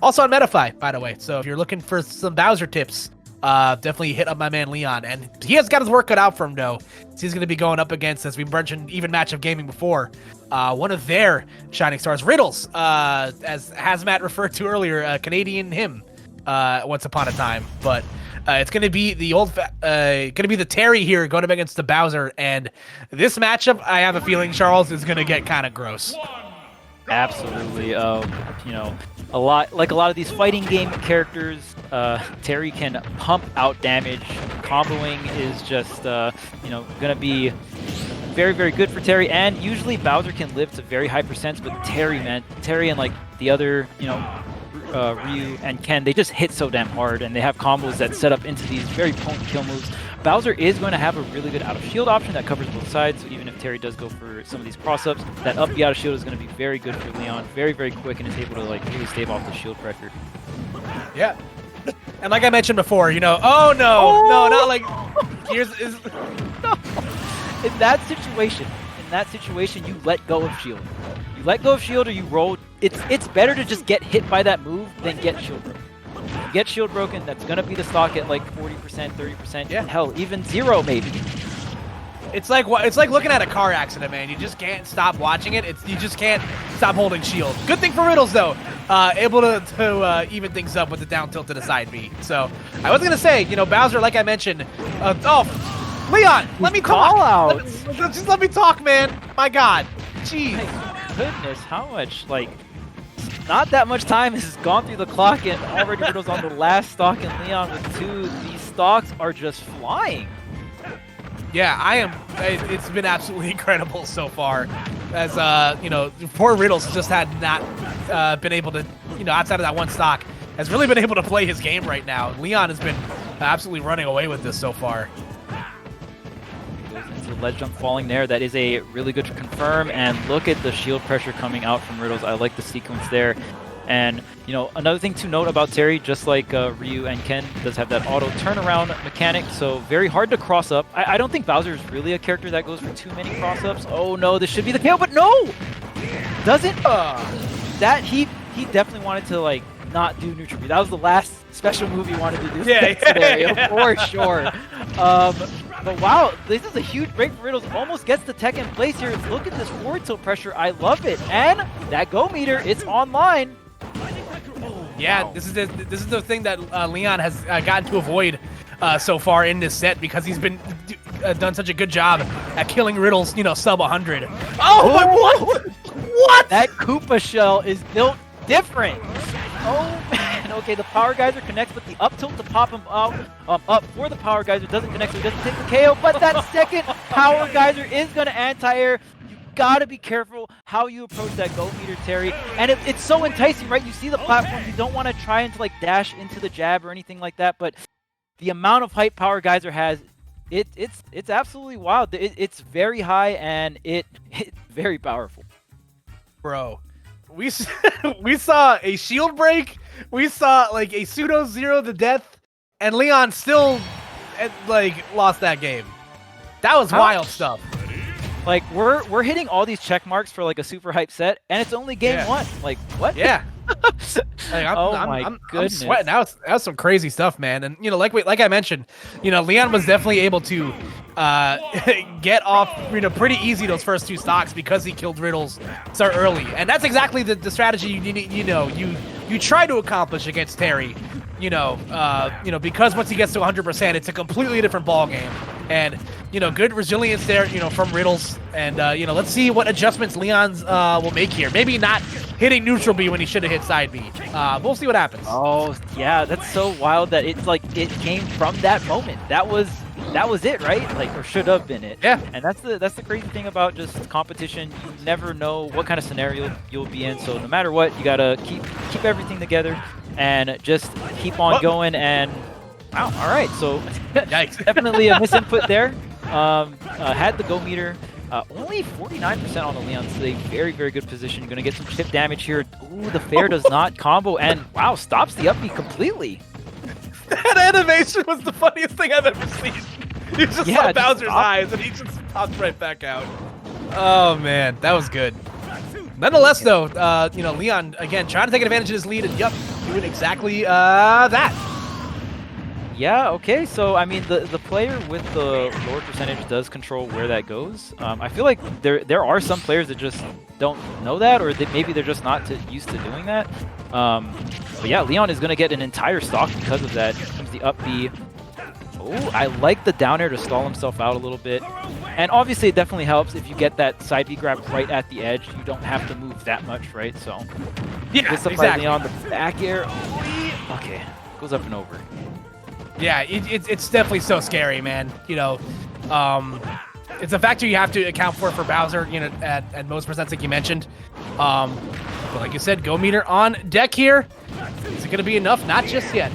Also on Metafy, by the way. So if you're looking for some Bowser tips, definitely hit up my man LeoN. And he has got his work cut out for him, though. So he's going to be going up against, as we mentioned, even Match of Gaming before, one of their shining stars, Riddles, as Hazmat referred to earlier, Canadian him, once upon a time. But it's going to be the Terry here going up against the Bowser. And this matchup, I have a feeling, Charles, is going to get kind of gross. Absolutely. You know, a lot of these fighting game characters, Terry can pump out damage. Comboing is just, you know, gonna be very, very good for Terry. And usually Bowser can live to very high percents, but Terry and like the other, you know, Ryu and Ken, they just hit so damn hard, and they have combos that set up into these very potent kill moves. Bowser is going to have a really good out-of-shield option that covers both sides, so even if Terry does go for some of these cross-ups, that up B out-of-shield is going to be very good for LeoN, very, very quick, and is able to like really stave off the shield pressure. Yeah. And like I mentioned before, you know, oh no, no, not like, No. In that situation, you let go of shield. You let go of shield or you roll. It's better to just get hit by that move than get shield broken. You get shield broken, that's gonna be the stock at like 40%, 30%, yeah, hell, even 0 maybe. It's like looking at a car accident, man. You just can't stop watching it. You just can't stop holding shield. Good thing for Riddles though, able to even things up with the down tilt to the side B. So I was gonna say, you know, Bowser, like I mentioned, LeoN, let me talk. Just let me talk, man. My God, jeez. My goodness, how much not that much time has gone through the clock, and already Riddles on the last stock, and LeoN with 2. These stocks are just flying. Yeah, I am. It's been absolutely incredible so far. As you know, poor Riddles just had not been able to, you know, outside of that one stock, has really been able to play his game right now. LeoN has been absolutely running away with this so far. Goes into the ledge jump falling there. That is a really good confirm, and look at the shield pressure coming out from Riddles. I like the sequence there. And, you know, another thing to note about Terry, just like Ryu and Ken, does have that auto turnaround mechanic, so very hard to cross up. I don't think Bowser is really a character that goes for too many cross-ups. Oh no, this should be the KO, but no! Doesn't? That, he definitely wanted to, like, not do neutral B. That was the last special move he wanted to do scenario, for sure. But wow, this is a huge break for Riddles. Almost gets the tech in place here. Look at this forward tilt pressure. I love it. And that go meter, it's online. Yeah, wow. This is the thing that LeoN has gotten to avoid so far in this set, because he's been done such a good job at killing Riddles, you know, sub 100. Oh, what? What? That Koopa shell is built different. Oh man, okay, the Power Geyser connects, but the up tilt to pop him out up for the Power Geyser doesn't connect, so he doesn't take the KO, but that second Power Geyser is going to anti-air. Gotta be careful how you approach that go meter, Terry. And it's so enticing, right? You see the platform, you don't want to try and like dash into the jab or anything like that, but the amount of height Power Geyser has, it's absolutely wild. It's very high, and it's very powerful. Bro, we saw a shield break, we saw like a pseudo 0 to death, and LeoN still like lost that game. That was wild stuff. Like, we're hitting all these check marks for like a super hype set, and it's only game 1. Like, what? Yeah. I'm sweating. That was some crazy stuff, man. And you know, like I mentioned, you know, LeoN was definitely able to get off, you know, pretty easy those first 2 stocks because he killed Riddles so early, and that's exactly the strategy you try to accomplish against Terry. You know, because once he gets to 100%, it's a completely different ball game. And you know, good resilience there, you know, from Riddles. And you know, let's see what adjustments LeoN's will make here. Maybe not hitting neutral B when he should have hit side B. We'll see what happens. Oh yeah, that's so wild that it's like it came from that moment. That was it, right? Like, or should have been it. Yeah. And that's the crazy thing about just competition. You never know what kind of scenario you'll be in. So no matter what, you gotta keep everything together and just keep on going. And wow, all right. So definitely a misinput there. Had the go meter. Only 49% on the LeoN, so a very, very good position. You're going to get some chip damage here. Ooh, the fair does not combo, and wow, stops the up B completely. That animation was the funniest thing I've ever seen. You just saw Bowser's eyes, and he just popped right back out. Oh, man, that was good. Nonetheless, though, you know, LeoN, again, trying to take advantage of his lead, and yep, doing exactly that. Yeah, okay, so, I mean, the player with the lower percentage does control where that goes. I feel like there are some players that just don't know that, or that maybe they're just not used to doing that. But yeah, LeoN is going to get an entire stock because of that. Here comes the up B. Oh, I like the down air to stall himself out a little bit. And obviously it definitely helps if you get that side B grab right at the edge. You don't have to move that much, right? So, yeah, exactly. LeoN, the back air. Okay, goes up and over. Yeah, it's definitely so scary, man. You know, it's a factor you have to account for Bowser, you know, at most percents like you mentioned. But like you said, go meter on deck here. Is it going to be enough? Not just yet.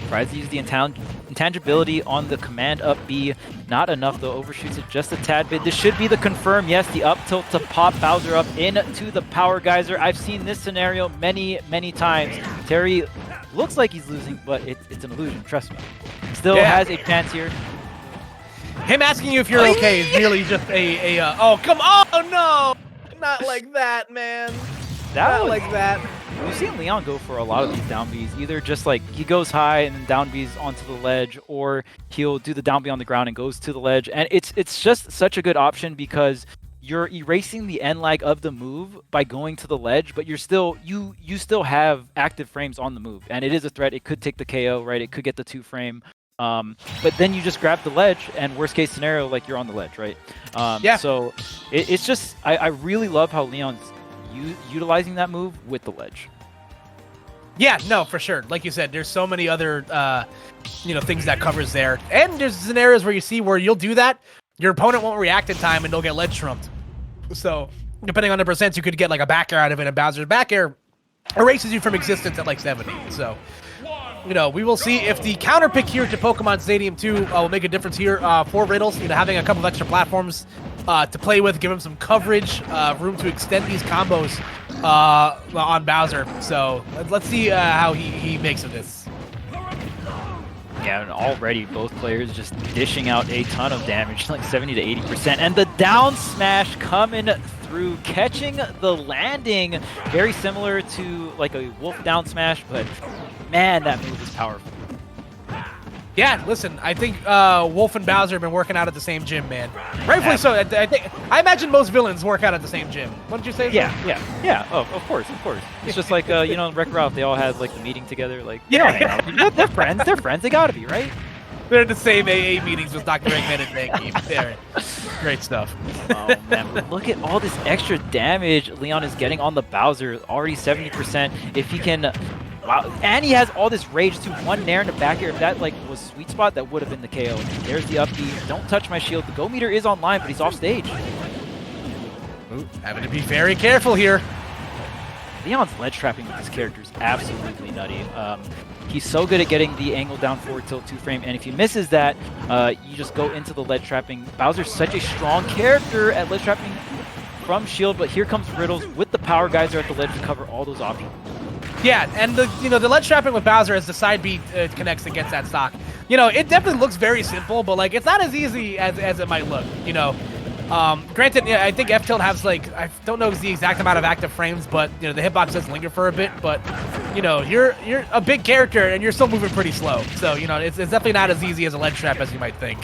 Tries to use the intangibility on the command up B. Not enough, though. Overshoots it just a tad bit. This should be the confirm. Yes, the up tilt to pop Bowser up into the power geyser. I've seen this scenario many, many times. Terry looks like he's losing, but it's an illusion. Trust me. Still has a chance here. Him asking you if you're okay is really just oh, come on. Oh, no. Not like that, man. Not like that. We've seen LeoN go for a lot of these down Bs. Either just like he goes high and then down Bs onto the ledge, or he'll do the down B on the ground and goes to the ledge. And it's just such a good option because you're erasing the end lag of the move by going to the ledge, but you're still you still have active frames on the move, and it is a threat. It could take the KO, right? It could get the 2-frame. But then you just grab the ledge, and worst case scenario, like you're on the ledge, right? Yeah. So it's just I really love how LeoN's utilizing that move with the ledge. Yeah, no, for sure. Like you said, there's so many other you know, things that covers there, and there's scenarios where you see where you'll do that, your opponent won't react in time, and they'll get ledge trumped. So depending on the percents, you could get like a back air out of it, and Bowser's back air erases you from existence at like 70. So, you know, we will see if the counter pick here to Pokemon Stadium 2 will make a difference here for Riddles. You know, having a couple of extra platforms to play with, give him some coverage, room to extend these combos on Bowser. So let's see how he makes of this. Yeah, and already both players just dishing out a ton of damage, like 70 to 80%. And the down smash coming through, catching the landing. Very similar to like a Wolf down smash, but man, that move is powerful. Yeah, listen, I think Wolf and Bowser have been working out at the same gym, man. Rightfully so. I imagine most villains work out at the same gym. Wouldn't you say? Yeah. Oh, of course. It's just like you know, Wreck-It Ralph. They all had like the meeting together. Like, yeah, they're friends. They're friends. They gotta be, right? They're in the same AA meetings with Dr. Eggman and Banky. Great stuff. Oh man, but look at all this extra damage LeoN is getting on the Bowser. Already 70%. If he can. Wow, and he has all this rage to one nair in the back air. If that like was sweet spot, that would have been the KO. There's the up B. Don't touch my shield. The go meter is online, but he's off stage. Ooh, having to be very careful here. LeoN's ledge trapping with his character is absolutely nutty. He's so good at getting the angle down forward tilt 2-frame, and if he misses that, you just go into the ledge trapping. Bowser's such a strong character at ledge trapping from shield, but here comes Riddles with the power geyser at the ledge to cover all those options. Yeah, and the ledge trapping with Bowser as the side B connects and gets that stock. You know, it definitely looks very simple, but like it's not as easy as it might look. You know, granted, yeah, I think F-Tilt has like I don't know the exact amount of active frames, but you know the hitbox does linger for a bit. But you know, you're a big character and you're still moving pretty slow. So you know, it's definitely not as easy as a ledge trap as you might think.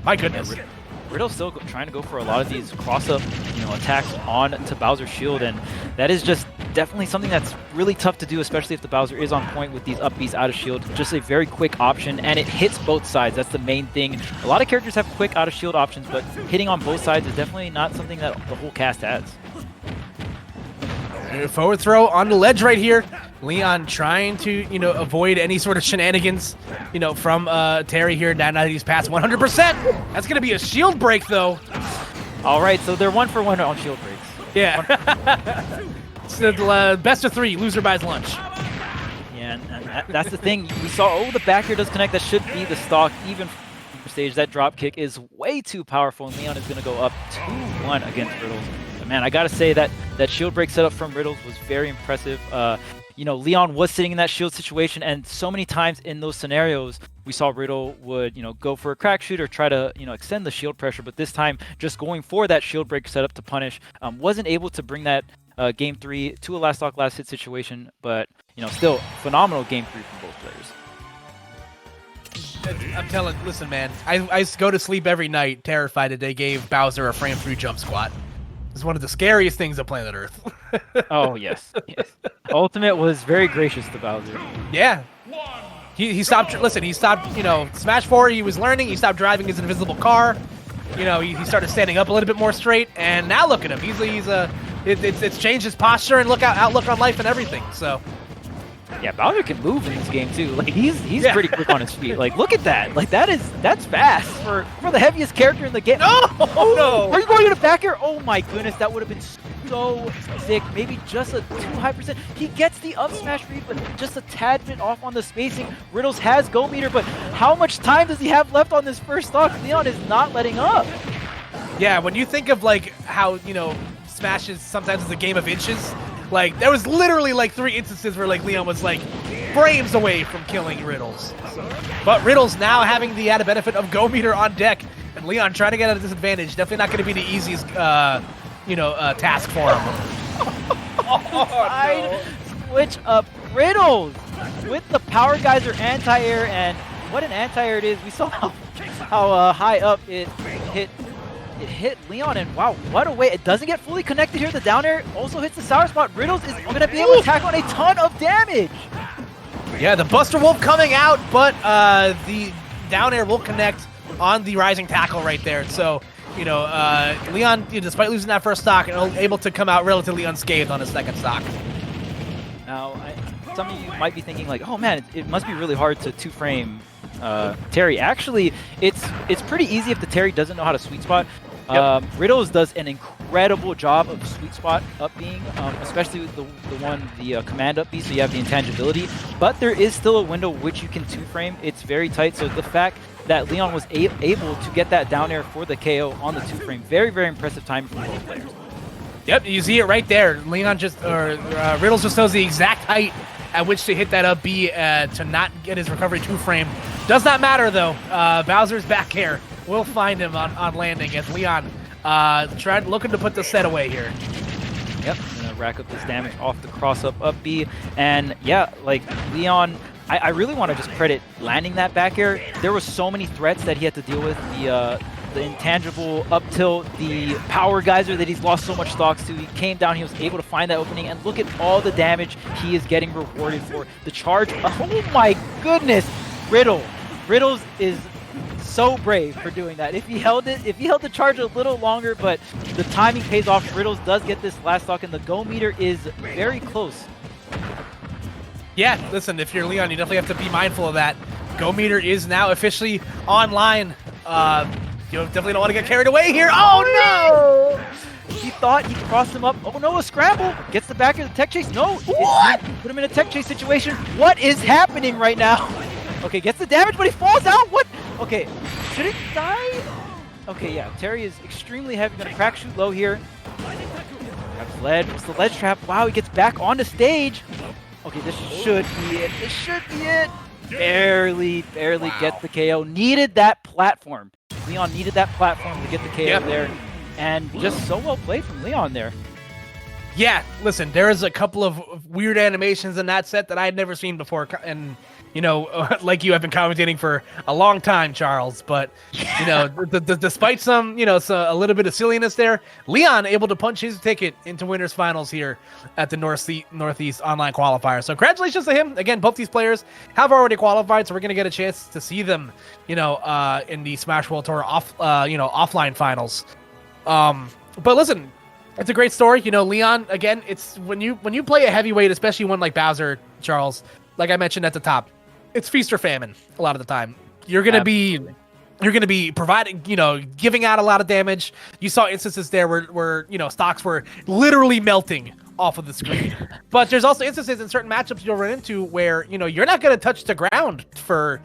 My goodness. Riddle's still trying to go for a lot of these cross-up, you know, attacks on to Bowser's shield, and that is just definitely something that's really tough to do, especially if the Bowser is on point with these up Bs out of shield. Just a very quick option, and it hits both sides. That's the main thing. A lot of characters have quick out of shield options, but hitting on both sides is definitely not something that the whole cast has. Forward throw on the ledge right here. LeoN trying to, you know, avoid any sort of shenanigans, you know, from Terry here. Now that he's past 100%. That's going to be a shield break, though. All right, so they're 1 for 1 on shield breaks. Yeah. It's the best of 3. Loser buys lunch. Yeah, and that's the thing. We saw, the back here does connect. That should be the stock, even for stage. That drop kick is way too powerful, and LeoN is going to go up 2-1 against Riddles. Man, I gotta say that shield break setup from Riddles was very impressive. LeoN was sitting in that shield situation, and so many times in those scenarios, we saw Riddle would, go for a crack shoot or try to, extend the shield pressure. But this time, just going for that shield break setup to punish, wasn't able to bring that game 3 to a last stock, last hit situation. But, still phenomenal game 3 from both players. I'm listen, man, I go to sleep every night terrified that they gave Bowser a frame 3 jump squat. It's one of the scariest things on planet Earth. Oh, yes. Ultimate was very gracious to Bowser. Yeah. He stopped, he stopped, Smash 4, he was learning, he stopped driving his invisible car. He started standing up a little bit more straight, and now look at him. It's changed his posture and outlook on life and everything, so. Yeah, Bowser can move in this game too. Like he's pretty quick on his feet. Like look at that. Like that's fast for the heaviest character in the game. No! No! Are you going to the back air? Oh my goodness, that would have been so sick. Maybe just a too high percent. He gets the up smash read, but just a tad bit off on the spacing. Riddles has go meter, but how much time does he have left on this first stock? LeoN is not letting up. Yeah, when you think of like how, Smash is sometimes is a game of inches. Like, there was literally, 3 instances where, LeoN was, frames away from killing Riddles. But Riddles now having the added benefit of Go Meter on deck, and LeoN trying to get at a disadvantage. Definitely not going to be the easiest, task for him. Side switch up Riddles with the Power Geyser anti-air, and what an anti-air it is. We saw how high up it hit LeoN, and wow, what a way. It doesn't get fully connected here. The down air also hits the sour spot. Riddles is going to be able to tack on a ton of damage. Yeah, the Buster Wolf coming out, but the down air will connect on the rising tackle right there. So, LeoN, despite losing that first stock, able to come out relatively unscathed on his second stock. Now, some of you might be thinking oh man, it must be really hard to two-frame Terry. Actually, it's pretty easy if the Terry doesn't know how to sweet spot. Yep. Riddles does an incredible job of sweet spot up being, especially with the command up B, so you have the intangibility. But there is still a window which you can two-frame. It's very tight, so the fact that LeoN was able to get that down air for the KO on the two-frame, very, very impressive timing from both players. Yep, you see it right there. Riddles just knows the exact height at which to hit that up B to not get his recovery two-frame. Does not matter, though. Bowser's back air will find him on landing as LeoN looking to put the set away here. Yep, gonna rack up this damage off the cross-up B. And yeah, LeoN, I really want to just credit landing that back air. There were so many threats that he had to deal with. The intangible up tilt, the power geyser that he's lost so much stocks to. He came down, he was able to find that opening, and look at all the damage he is getting rewarded for. The charge, oh my goodness! Riddles is so brave for doing that. If he held the charge a little longer, but the timing pays off. Riddles does get this last stock, and the go meter is very close. Yeah, listen, if you're LeoN, you definitely have to be mindful of that. Go meter is now officially online. You definitely don't want to get carried away here. Oh no! He thought he crossed him up. Oh no, a scramble. Gets the back of the tech chase. No! What? Put him in a tech chase situation. What is happening right now? Okay, gets the damage, but he falls out. What? Okay, should it die? Okay, yeah, Terry is extremely heavy. Gonna crack shoot low here. Grabs ledge. What's the ledge trap? Wow, he gets back on the stage. Okay, this should be it. This should be it. Barely gets the KO. Needed that platform. LeoN needed that platform to get the KO there. And just so well played from LeoN there. Yeah, listen, there is a couple of weird animations in that set that I had never seen before. And, like you have been commentating for a long time, Charles. But, despite some, a little bit of silliness there, LeoN able to punch his ticket into winners finals here at the Northeast Online Qualifier. So congratulations to him. Again, both these players have already qualified, so we're going to get a chance to see them, in the Smash World Tour offline finals. But listen, it's a great story. LeoN, again, it's when you play a heavyweight, especially one like Bowser, Charles, like I mentioned at the top, it's feast or famine a lot of the time. You're going to be providing, giving out a lot of damage. You saw instances there where stocks were literally melting off of the screen. But there's also instances in certain matchups you'll run into where, you're not going to touch the ground for,